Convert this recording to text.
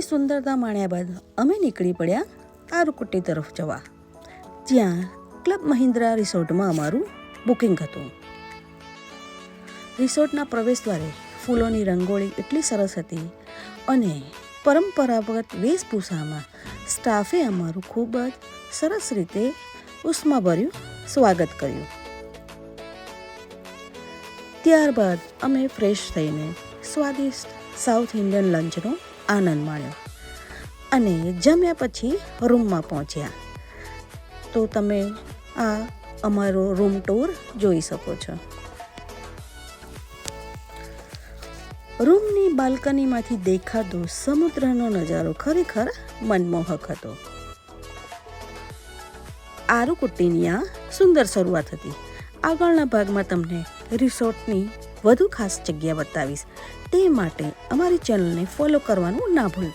રિસોર્ટની સુંદરતા માણ્યા બાદ અમે નીકળી પડ્યા આરુકુટ્ટી તરફ જવા, જ્યાં ક્લબ મહિન્દ્રા રિસોર્ટમાં અમારું બુકિંગ હતું. રિસોર્ટના પ્રવેશદ્વારે ફૂલોની રંગોળી એટલી સરસ હતી અને પરંપરાગત વેશભૂષામાં સ્ટાફે અમારું ખૂબ જ સરસ રીતે ઉષ્માભર્યું સ્વાગત કર્યું. ત્યારબાદ અમે ફ્રેશ થઈને સ્વાદિષ્ટ સાઉથ ઇન્ડિયન લંચનો આનંદ માણ્યો અને જમ્યા પછી રૂમમાં પહોંચ્યા. તો તમે આ અમારો રૂમ ટૂર જોઈ શકો છો. રૂમની બાલ્કનીમાંથી દેખાતો સમુદ્રનો નજારો ખરેખર મનમોહક હતો. આરુકુટ્ટીની આ સુંદર શરૂઆત હતી. આગળના ભાગમાં તમને રિસોર્ટની વધુ ખાસ જગ્યા બતાવીશ. તે માટે અમારી ચેનલને ફોલો કરવાનું ના ભૂલતા.